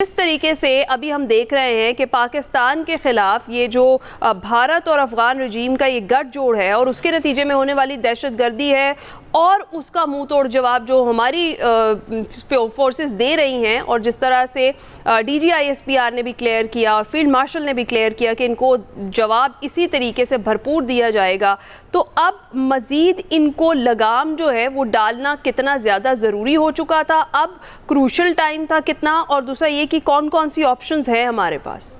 इस तरीके से अभी हम देख रहे हैं कि पाकिस्तान के ख़िलाफ़ ये जो भारत और अफ़गान रजीम का ये गठजोड़ है और उसके नतीजे में होने वाली दहशतगर्दी है और उसका मुंह तोड़ जवाब जो हमारी फोर्सेस दे रही हैं, और जिस तरह से DGISPR ने भी क्लियर किया और फील्ड मार्शल ने भी क्लियर किया कि इनको जवाब इसी तरीके से भरपूर दिया जाएगा, तो अब मज़ीद इनको लगाम जो है वो डालना कितना ज़्यादा ज़रूरी हो चुका था, अब क्रूशल टाइम था कितना, और दूसरा ये कि कौन कौन सी ऑप्शंस हैं हमारे पास।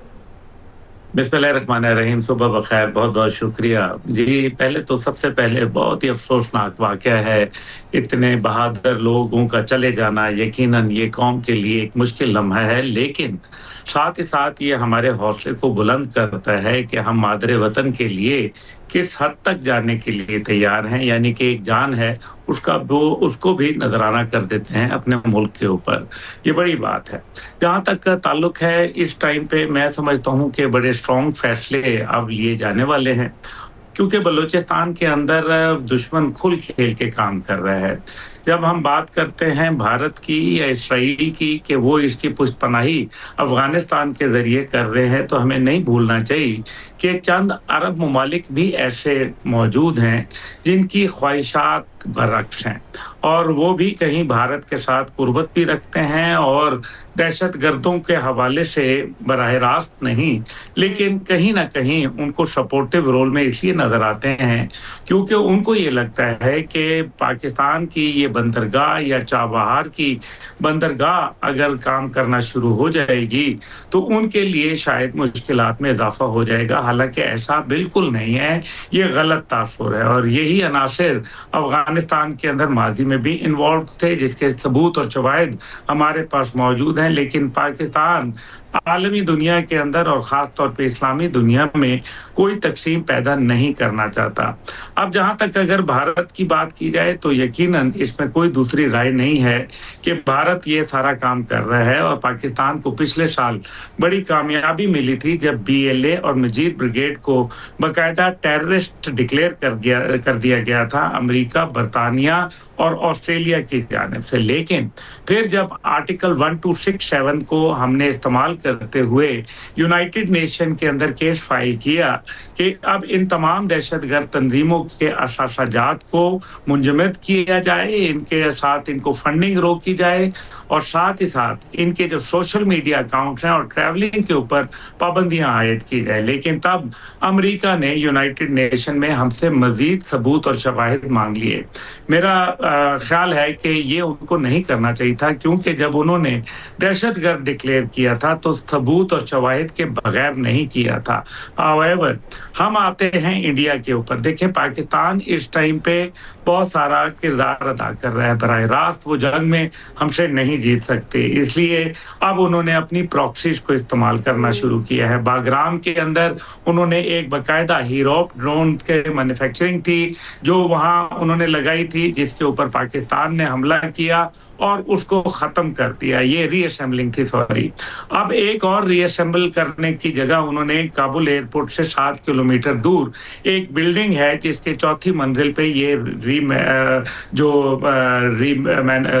बिस्मिल्लाहिर्रहमानिर्रहीम। सुबह बखैर, बहुत बहुत शुक्रिया जी। पहले तो सबसे पहले बहुत ही अफसोसनाक वाक़या है इतने बहादुर लोगों का चले जाना। यकीनन ये कौम के लिए एक मुश्किल लम्हा है, लेकिन साथ ही साथ ये हमारे हौसले को बुलंद करता है कि हम मादरे वतन के लिए किस हद तक जाने के लिए तैयार हैं। यानी कि एक जान है उसको भी नजराना कर देते हैं अपने मुल्क के ऊपर। ये बड़ी बात है। जहाँ तक का ताल्लुक है, इस टाइम पे मैं समझता हूँ कि बड़े स्ट्रॉन्ग फैसले अब लिए जाने वाले हैं, क्योंकि बलूचिस्तान के अंदर दुश्मन खुल खेल के काम कर रहा है। जब हम बात करते हैं भारत की या इसराइल की कि वो इसकी पुष्टपनाही अफगानिस्तान के ज़रिए कर रहे हैं, तो हमें नहीं भूलना चाहिए कि चंद अरब ममालिक भी ऐसे मौजूद हैं जिनकी ख्वाहिशात बरअक्स हैं, और वो भी कहीं भारत के साथ कुर्बत भी रखते हैं और दहशतगर्दों के हवाले से बराह रास्त नहीं, लेकिन कहीं ना कहीं उनको सपोर्टिव रोल में इसलिए नज़र आते हैं क्योंकि उनको ये लगता है कि पाकिस्तान की ये बंदरगाह या चाबहार की बंदरगाह अगर काम करना शुरू हो जाएगी तो उनके लिए शायद मुश्किलात में इजाफा हो जाएगा। हालांकि ऐसा बिल्कुल नहीं है, ये गलत तासुर है, और यही अनासिर अफगानिस्तान के अंदर माजी में भी इन्वॉल्व थे, जिसके सबूत और शवाहिद हमारे पास मौजूद हैं। लेकिन पाकिस्तान आलमी दुनिया के अंदर और ख़ास तौर पे इस्लामी दुनिया में कोई तकसीम पैदा नहीं करना चाहता। अब जहाँ तक अगर भारत की बात की जाए तो यकीनन इसमें कोई दूसरी राय नहीं है कि भारत ये सारा काम कर रहा है, और पाकिस्तान को पिछले साल बड़ी कामयाबी मिली थी जब BLA और मजीद ब्रिगेड को बाकायदा टेररिस्ट डिक्लेयर कर दिया गया था अमेरिका, बरतानिया और ऑस्ट्रेलिया की जानिब से। लेकिन फिर जब आर्टिकल 1267 को हमने इस्तेमाल करते हुए यूनाइटेड नेशन के अंदर केस फाइल किया कि अब इन तमाम दहशतगर्द तंजीमों के असासाजात को मुंजमद किया जाए, इनके साथ इनको फंडिंग रोकी जाए, और साथ ही साथ इनके जो सोशल मीडिया अकाउंट्स हैं और ट्रैवलिंग के ऊपर पाबंदियां आयद की जाए। लेकिन तब अमेरिका ने यूनाइटेड नेशन में हमसे मजीद सबूत और शवाहिद मांग लिए। मेरा ख्याल है कि ये उनको नहीं करना चाहिए था, क्योंकि जब उन्होंने दहशतगर्द डिक्लेयर किया था तो सबूत और शवाहिद के बगैर नहीं किया था। हाउएवर, हम आते हैं इंडिया के ऊपर। देखें, पाकिस्तान इस टाइम पे बहुत सारा किरदार अदा कर रहा है। बराह रास्त वो जंग में हमसे नहीं जीत सकते, इसलिए अब उन्होंने अपनी प्रॉक्सीज को इस्तेमाल करना शुरू किया है। बागराम के अंदर उन्होंने एक बाकायदा हीरोप ड्रोन के मैन्युफैक्चरिंग थी जो वहां उन्होंने लगाई थी, जिसके ऊपर पाकिस्तान ने हमला किया और उसको ख़त्म कर दिया। ये रीअसेंबलिंग थी, सॉरी। अब एक और रीअसेंबल करने की जगह उन्होंने काबुल एयरपोर्ट से 7 किलोमीटर दूर एक बिल्डिंग है जिसके चौथी मंजिल पे ये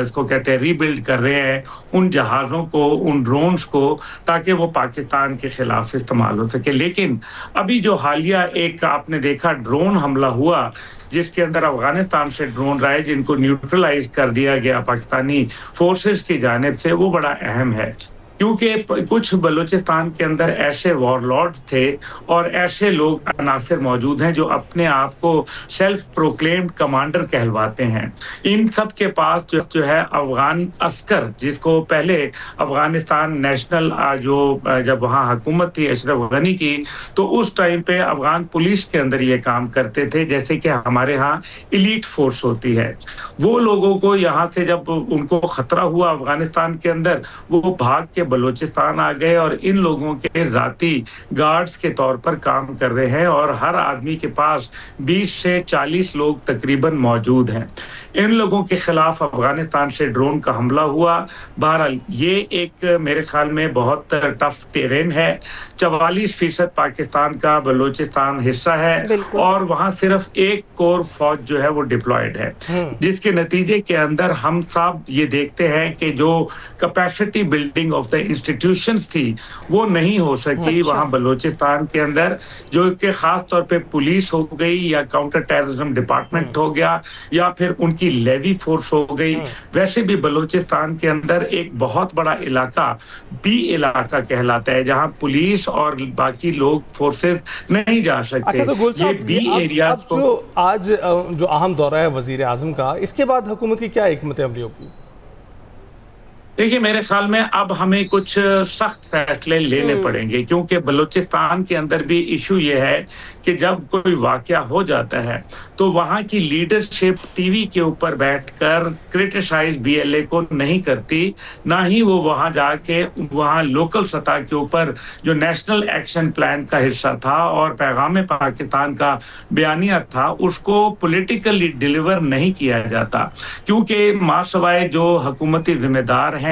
इसको कहते हैं रीबिल्ड कर रहे हैं उन जहाज़ों को, उन ड्रोन्स को, ताकि वो पाकिस्तान के खिलाफ इस्तेमाल हो सके। लेकिन अभी जो हालिया एक आपने देखा ड्रोन हमला हुआ, जिसके अंदर अफगानिस्तान से ड्रोन आए जिनको न्यूट्रलाइज कर दिया गया पाकिस्तानी फोर्सेस की जानिब से, वो बड़ा अहम है, क्योंकि कुछ बलूचिस्तान के अंदर ऐसे वॉरलॉर्ड थे और ऐसे लोग अनासिर मौजूद हैं जो अपने आप को सेल्फ प्रोक्लेम्ड कमांडर कहलवाते हैं। इन सब के पास जो है अफगान अस्कर, जिसको पहले अफगानिस्तान नेशनल जब वहाँ हुकूमत थी अशरफ गनी की, तो उस टाइम पे अफगान पुलिस के अंदर ये काम करते थे जैसे कि हमारे यहाँ इलीट फोर्स होती है। वो लोगों को यहाँ से जब उनको खतरा हुआ अफगानिस्तान के अंदर, वो भाग के बलूचिस्तान आ गए और इन लोगों के जाती गार्ड्स के तौर पर काम कर रहे हैं, और हर आदमी के पास 20 से 40 लोग तकरीबन मौजूद हैं। इन लोगों के खिलाफ अफगानिस्तान से ड्रोन का हमला हुआ। बहरहाल ये एक मेरे ख्याल में बहुत टफ टेरेन है। 44% पाकिस्तान का बलूचिस्तान हिस्सा है और वहाँ सिर्फ एक कोर फौज जो है वो डिप्लॉयड है, जिसके नतीजे के अंदर हम सब ये देखते हैं कि जो capacity building of the institutions थी वो नहीं हो सकी अच्छा। वहाँ बलूचिस्तान के अंदर, जो कि खास तौर पे पुलिस हो गई या काउंटर टेररिज्म डिपार्टमेंट हो गया या फिर उनकी लेवी फोर्स हो गई। वैसे भी बलूचिस्तान के अंदर एक बहुत बड़ा इलाका बी इलाका कहलाता है, जहाँ पुलिस और बाकी लोग फोर्सेस नहीं जा सकते। अच्छा, तो गुल ये साहब, बी एरिया अब जो आज जो अहम दौरा है वजीर आजम का, इसके बाद हुकूमत की क्या हिकमत अमली होगी? देखिए, मेरे ख्याल में अब हमें कुछ सख्त फैसले लेने पड़ेंगे, क्योंकि बलूचिस्तान के अंदर भी इशू ये है कि जब कोई वाकया हो जाता है तो वहाँ की लीडरशिप टीवी के ऊपर बैठकर क्रिटिसाइज बीएलए को नहीं करती, ना ही वो वहाँ जाके वहाँ लोकल सतह के ऊपर जो नेशनल एक्शन प्लान का हिस्सा था और पैगाम पाकिस्तान का बयानिया था उसको पॉलिटिकली डिलीवर नहीं किया जाता, क्योंकि मासवाए जो हुकूमती जिम्मेदार हैं,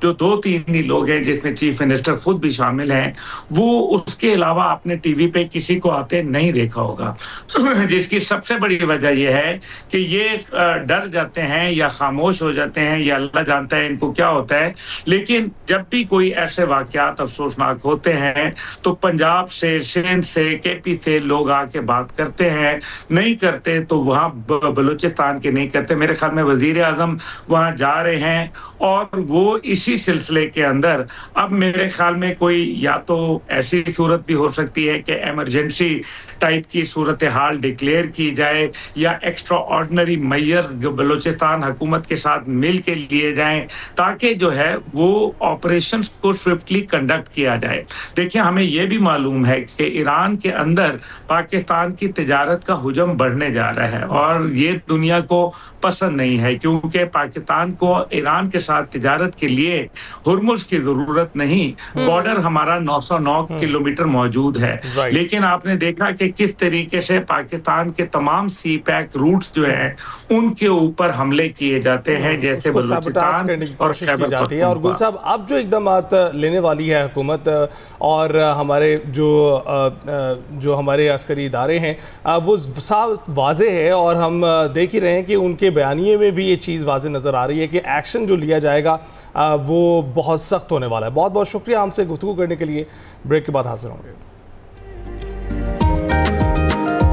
जो 2-3 ही लोग हैं जिसमें चीफ मिनिस्टर खुद भी शामिल हैं, वो उसके अलावा आपने टीवी पे किसी को आते नहीं देखा होगा। जिसकी सबसे बड़ी वजह यह है कि ये डर जाते हैं या खामोश हो जाते हैं या अल्लाह जानता है इनको क्या होता है। लेकिन जब भी कोई ऐसे वाकयात अफसोसनाक होते हैं तो पंजाब से, सिंध से, केपी से लोग आके बात करते हैं, नहीं करते तो वहाँ बलूचिस्तान के नहीं करते। मेरे ख्याल में वजीर आजम वहाँ जा रहे हैं और वो इसी सिलसिले के अंदर अब मेरे ख्याल में कोई या तो ऐसी सूरत भी हो सकती है कि इमरजेंसी टाइप की सूरत हाल डिक्लेयर की जाए या एक्स्ट्रा ऑर्डिनरी मेजर्स बलूचिस्तान हुकूमत के साथ मिल के लिए जाएं, ताकि जो है वो ऑपरेशंस को स्विफ्टली कंडक्ट किया जाए। देखिए, हमें ये भी मालूम है कि ईरान के अंदर पाकिस्तान की तिजारत का हुजम बढ़ने जा रहा है और ये दुनिया को पसंद नहीं है, क्योंकि पाकिस्तान को ईरान के साथ तिजारत के लिए हुर्मुज की जरूरत नहीं, बॉर्डर हमारा 909 किलोमीटर मौजूद है। लेकिन आपने देखा कि किस तरीके से पाकिस्तान के तमाम सी पैक रूट्स जो हैं उनके ऊपर हमले किए जाते हैं, जैसे बलूचिस्तान और खैबर पख्तूनख्वा। और गुल साहब, अब जो इकदामात लेने वाली है हुकूमत और हमारे जो हमारे अस्करी इदारे हैं वो साफ वाज़े है और हम देख ही रहे हैं कि उनके बयानिए में भी ये चीज़ वाज़े नज़र आ रही है कि एक्शन जो लिया जाएगा वो बहुत सख्त होने वाला है। बहुत बहुत शुक्रिया हमसे गुफ्तगू करने के लिए। ब्रेक के बाद हाजिर होंगे।